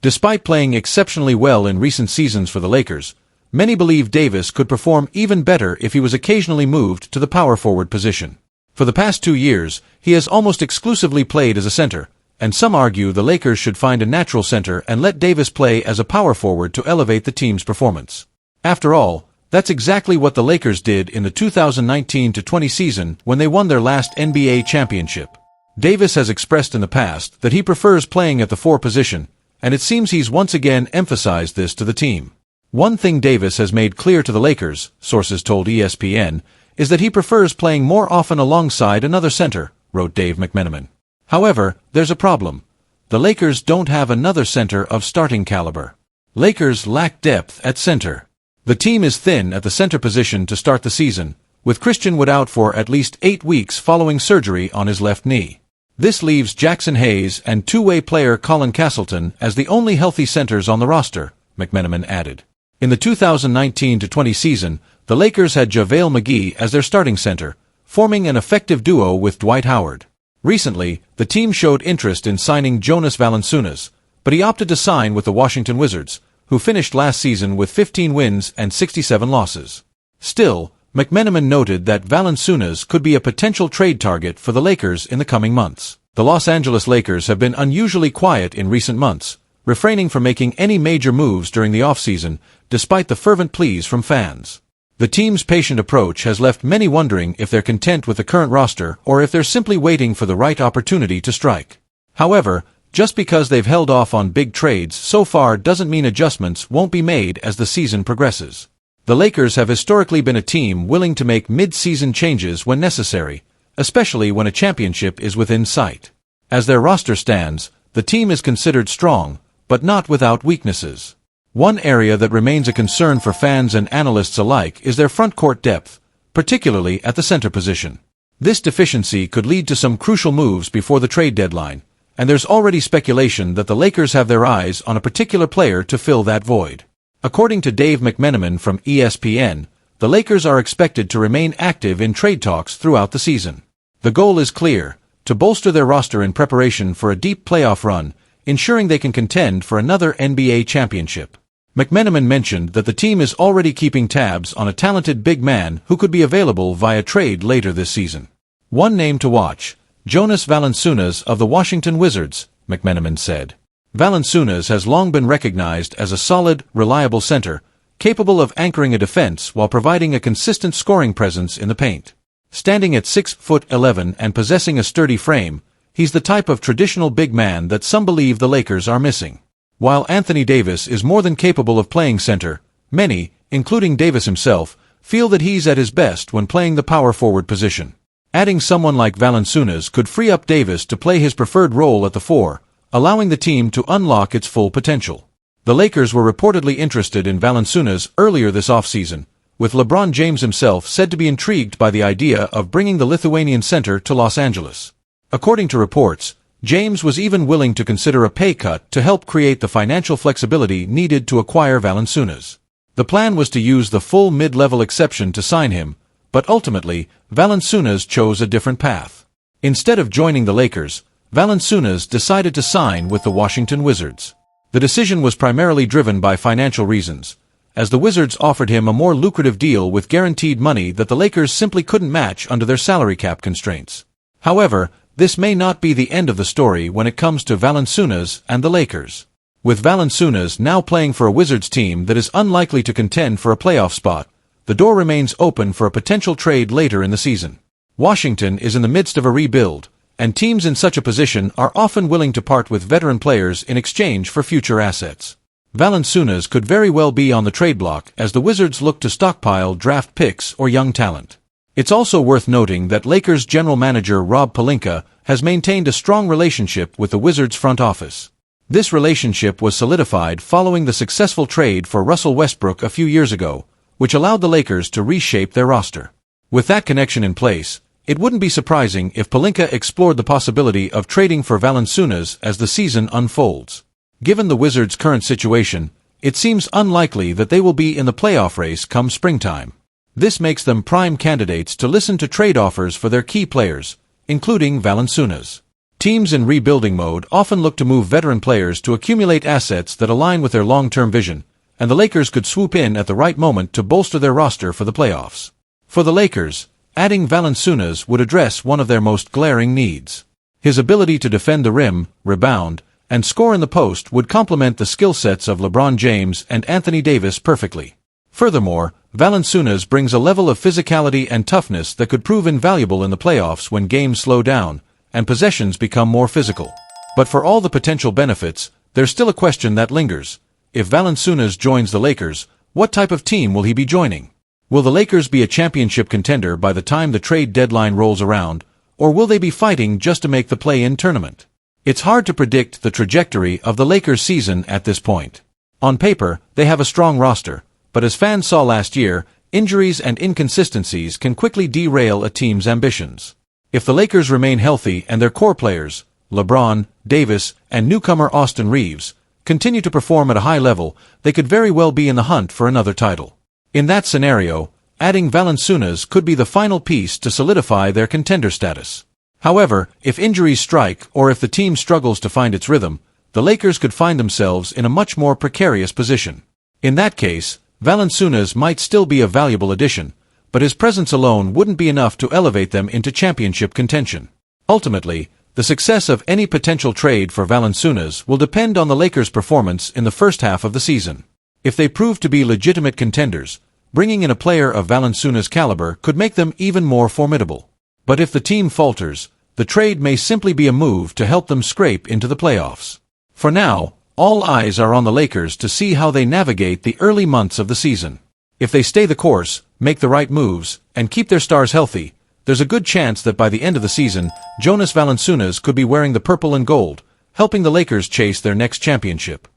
Despite playing exceptionally well in recent seasons for the Lakers, many believe Davis could perform even better if he was occasionally moved to the power forward position. For the past 2 years, he has almost exclusively played as a center, and some argue the Lakers should find a natural center and let Davis play as a power forward to elevate the team's performance. After all, that's exactly what the Lakers did in the 2019-20 season when they won their last NBA championship. Davis has expressed in the past that he prefers playing at the 4 position, and it seems he's once again emphasized this to the team. One thing Davis has made clear to the Lakers, sources told ESPN, is that he prefers playing more often alongside another center, wrote Dave McMenamin. However, there's a problem. The Lakers don't have another center of starting caliber. Lakers lack depth at center. The team is thin at the center position to start the season, with Christian Wood out for at least 8 weeks following surgery on his left knee. This leaves Jackson Hayes and two-way player Colin Castleton as the only healthy centers on the roster, McMenamin added. In the 2019-20 season, the Lakers had JaVale McGee as their starting center, forming an effective duo with Dwight Howard. Recently, the team showed interest in signing Jonas Valanciunas, but he opted to sign with the Washington Wizards, who finished last season with 15 wins and 67 losses. Still, McMenamin noted that Valanciunas could be a potential trade target for the Lakers in the coming months. The Los Angeles Lakers have been unusually quiet in recent months, refraining from making any major moves during the offseason, despite the fervent pleas from fans. The team's patient approach has left many wondering if they're content with the current roster or if they're simply waiting for the right opportunity to strike. However, just because they've held off on big trades so far doesn't mean adjustments won't be made as the season progresses. The Lakers have historically been a team willing to make mid-season changes when necessary, especially when a championship is within sight. As their roster stands, the team is considered strong, but not without weaknesses. One area that remains a concern for fans and analysts alike is their front court depth, particularly at the center position. This deficiency could lead to some crucial moves before the trade deadline, and there's already speculation that the Lakers have their eyes on a particular player to fill that void. According to Dave McMenamin from ESPN, the Lakers are expected to remain active in trade talks throughout the season. The goal is clear: to bolster their roster in preparation for a deep playoff run, ensuring they can contend for another NBA championship. McMenamin mentioned that the team is already keeping tabs on a talented big man who could be available via trade later this season. One name to watch: Jonas Valanciunas of the Washington Wizards, McMenamin said. Valanciunas has long been recognized as a solid, reliable center, capable of anchoring a defense while providing a consistent scoring presence in the paint. Standing at 6'11" and possessing a sturdy frame, he's the type of traditional big man that some believe the Lakers are missing. While Anthony Davis is more than capable of playing center, many, including Davis himself, feel that he's at his best when playing the power forward position. Adding someone like Valanciunas could free up Davis to play his preferred role at the 4, allowing the team to unlock its full potential. The Lakers were reportedly interested in Valanciunas earlier this offseason, with LeBron James himself said to be intrigued by the idea of bringing the Lithuanian center to Los Angeles. According to reports, James was even willing to consider a pay cut to help create the financial flexibility needed to acquire Valanciunas. The plan was to use the full mid-level exception to sign him, but ultimately, Valanciunas chose a different path. Instead of joining the Lakers, Valanciunas decided to sign with the Washington Wizards. The decision was primarily driven by financial reasons, as the Wizards offered him a more lucrative deal with guaranteed money that the Lakers simply couldn't match under their salary cap constraints. However, this may not be the end of the story when it comes to Valanciunas and the Lakers. With Valanciunas now playing for a Wizards team that is unlikely to contend for a playoff spot, the door remains open for a potential trade later in the season. Washington is in the midst of a rebuild, and teams in such a position are often willing to part with veteran players in exchange for future assets. Valanciunas could very well be on the trade block as the Wizards look to stockpile draft picks or young talent. It's also worth noting that Lakers general manager Rob Pelinka has maintained a strong relationship with the Wizards front office. This relationship was solidified following the successful trade for Russell Westbrook a few years ago, which allowed the Lakers to reshape their roster. With that connection in place, it wouldn't be surprising if Pelinka explored the possibility of trading for Valanciunas as the season unfolds. Given the Wizards' current situation, it seems unlikely that they will be in the playoff race come springtime. This makes them prime candidates to listen to trade offers for their key players, including Valanciunas. Teams in rebuilding mode often look to move veteran players to accumulate assets that align with their long-term vision, and the Lakers could swoop in at the right moment to bolster their roster for the playoffs. For the Lakers, adding Valanciunas would address one of their most glaring needs. His ability to defend the rim, rebound, and score in the post would complement the skill sets of LeBron James and Anthony Davis perfectly. Furthermore, Valanciunas brings a level of physicality and toughness that could prove invaluable in the playoffs when games slow down and possessions become more physical. But for all the potential benefits, there's still a question that lingers. If Valanciunas joins the Lakers, what type of team will he be joining? Will the Lakers be a championship contender by the time the trade deadline rolls around, or will they be fighting just to make the play-in tournament? It's hard to predict the trajectory of the Lakers' season at this point. On paper, they have a strong roster, but as fans saw last year, injuries and inconsistencies can quickly derail a team's ambitions. If the Lakers remain healthy and their core players, LeBron, Davis, and newcomer Austin Reeves, continue to perform at a high level, they could very well be in the hunt for another title. In that scenario, adding Valanciunas could be the final piece to solidify their contender status. However, if injuries strike or if the team struggles to find its rhythm, the Lakers could find themselves in a much more precarious position. In that case, Valanciunas might still be a valuable addition, but his presence alone wouldn't be enough to elevate them into championship contention. Ultimately, the success of any potential trade for Valanciunas will depend on the Lakers' performance in the first half of the season. If they prove to be legitimate contenders, bringing in a player of Valanciunas' caliber could make them even more formidable. But if the team falters, the trade may simply be a move to help them scrape into the playoffs. For now, all eyes are on the Lakers to see how they navigate the early months of the season. If they stay the course, make the right moves, and keep their stars healthy, there's a good chance that by the end of the season, Jonas Valanciunas could be wearing the purple and gold, helping the Lakers chase their next championship.